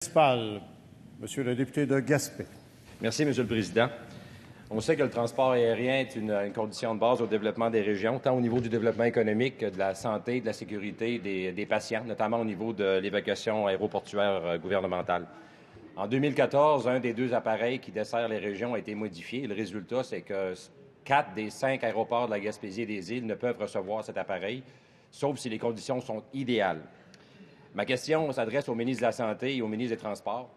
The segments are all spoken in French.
Municipal, Monsieur le député de Gaspé. Merci, Monsieur le Président. On sait que le transport aérien est une condition de base au développement des régions, tant au niveau du développement économique que de la santé, de la sécurité des patients, notamment au niveau de l'évacuation aéroportuaire gouvernementale. En 2014, un des 2 appareils qui desserrent les régions a été modifié. Le résultat, c'est que 4 des 5 aéroports de la Gaspésie et des îles ne peuvent recevoir cet appareil, sauf si les conditions sont idéales. Ma question s'adresse au ministre de la Santé et au ministre des Transports.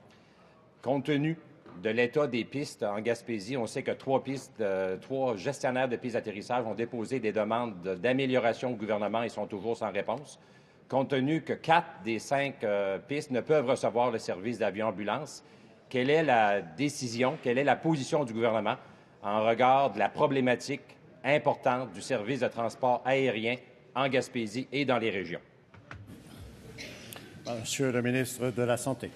Compte tenu de l'état des pistes en Gaspésie, on sait que 3 gestionnaires de pistes d'atterrissage ont déposé des demandes d'amélioration au gouvernement et sont toujours sans réponse. Compte tenu que 4 des 5 pistes ne peuvent recevoir le service d'avion-ambulance, quelle est la décision, quelle est la position du gouvernement en regard de la problématique importante du service de transport aérien en Gaspésie et dans les régions? Monsieur le ministre de la Santé.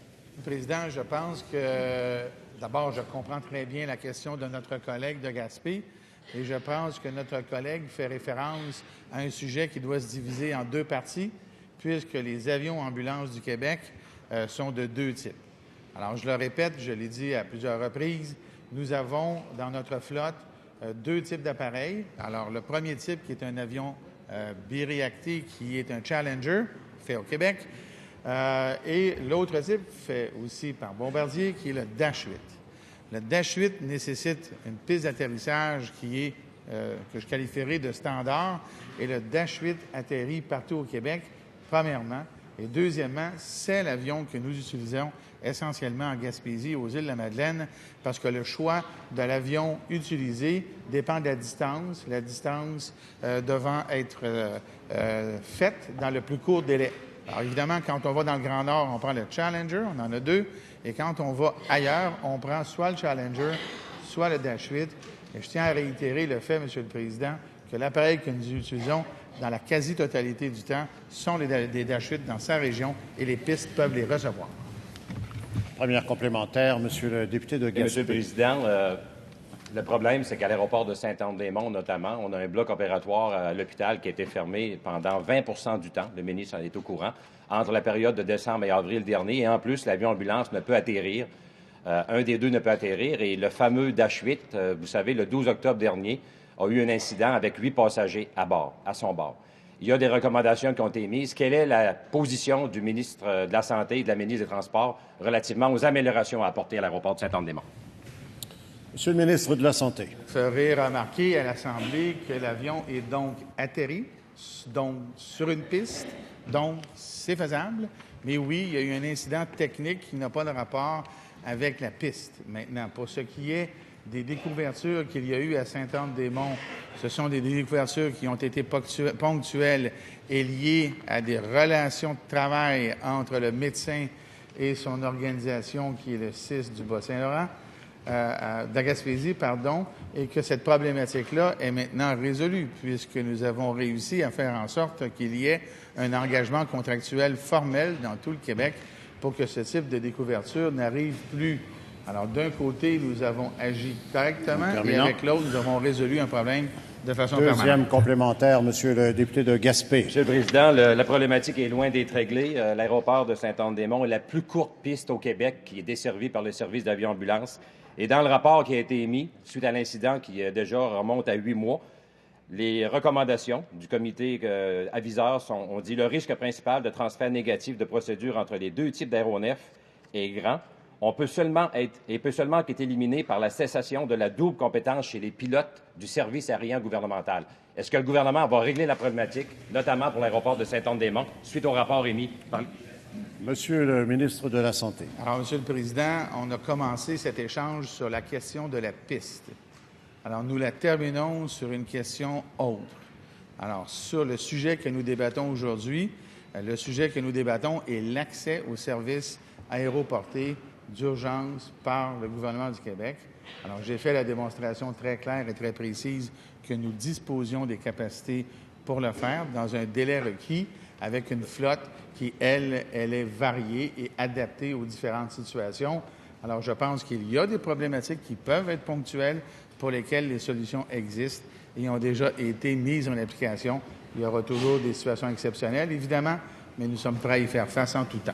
Président, je pense que, d'abord, je comprends très bien la question de notre collègue de Gaspé et je pense que notre collègue fait référence à un sujet qui doit se diviser en 2 parties, puisque les avions ambulances du Québec sont de 2 types. Alors, je le répète, je l'ai dit à plusieurs reprises, nous avons dans notre flotte 2 types d'appareils. Alors, le premier type, qui est un avion biréacté, qui est un Challenger, fait au Québec, et l'autre type, fait aussi par Bombardier, qui est le Dash 8. Le Dash 8 nécessite une piste d'atterrissage qui est, que je qualifierais de standard, et le Dash 8 atterrit partout au Québec, premièrement. Et deuxièmement, c'est l'avion que nous utilisons essentiellement en Gaspésie, aux îles de la Madeleine, parce que le choix de l'avion utilisé dépend de la distance devant être faite dans le plus court délai. Alors, évidemment, quand on va dans le Grand Nord, on prend le Challenger, on en a 2, et quand on va ailleurs, on prend soit le Challenger, soit le Dash 8. Et je tiens à réitérer le fait, Monsieur le Président, que l'appareil que nous utilisons dans la quasi-totalité du temps sont des Dash 8 dans sa région et les pistes peuvent les recevoir. Première complémentaire, Monsieur le député de Gaspé. Monsieur le Président, le problème, c'est qu'à l'aéroport de Saint-Anne-des-Monts, notamment, on a un bloc opératoire à l'hôpital qui a été fermé pendant 20 du temps. Le ministre en est au courant, entre la période de décembre et avril dernier. Et en plus, l'avion-ambulance ne peut atterrir. Un des 2 ne peut atterrir. Et le fameux Dash 8, vous savez, le 12 octobre dernier, a eu un incident avec 8 passagers à son bord. Il y a des recommandations qui ont été émises. Quelle est la position du ministre de la Santé et de la ministre des Transports relativement aux améliorations à apporter à l'aéroport de Saint-Anne-des-Monts? Monsieur le ministre de la Santé. Je ferai remarquer à l'Assemblée que l'avion est donc atterri, donc sur une piste, donc c'est faisable. Mais oui, il y a eu un incident technique qui n'a pas de rapport avec la piste. Maintenant, pour ce qui est des découvertures qu'il y a eu à Saint-Anne-des-Monts, ce sont des découvertures qui ont été ponctuelles et liées à des relations de travail entre le médecin et son organisation, qui est le CIS du Bas-Saint-Laurent, de la Gaspésie, et que cette problématique-là est maintenant résolue, puisque nous avons réussi à faire en sorte qu'il y ait un engagement contractuel formel dans tout le Québec pour que ce type de découverture n'arrive plus. Alors, d'un côté, nous avons agi correctement et avec l'autre, nous avons résolu un problème de façon permanente. Deuxième complémentaire, Monsieur le député de Gaspé. Monsieur le Président, la problématique est loin d'être réglée. L'aéroport de Saint-Anne-des-Monts est la plus courte piste au Québec qui est desservie par le service d'avion-ambulance. Et dans le rapport qui a été émis suite à l'incident qui déjà remonte à 8 mois, les recommandations du comité aviseur ont dit le risque principal de transfert négatif de procédure entre les 2 types d'aéronefs est grand. Peut seulement être éliminé par la cessation de la double compétence chez les pilotes du service aérien gouvernemental. Est-ce que le gouvernement va régler la problématique, notamment pour l'aéroport de Saint-Anne-des-Monts, suite au rapport émis par... Monsieur le ministre de la Santé. Alors, Monsieur le Président, on a commencé cet échange sur la question de la piste. Alors, nous la terminons sur une question autre. Alors, sur le sujet que nous débattons aujourd'hui, le sujet que nous débattons est l'accès aux services aéroportés d'urgence par le gouvernement du Québec. Alors, j'ai fait la démonstration très claire et très précise que nous disposions des capacités pour le faire dans un délai requis avec une flotte qui, elle est variée et adaptée aux différentes situations. Alors, je pense qu'il y a des problématiques qui peuvent être ponctuelles pour lesquelles les solutions existent et ont déjà été mises en application. Il y aura toujours des situations exceptionnelles, évidemment, mais nous sommes prêts à y faire face en tout temps.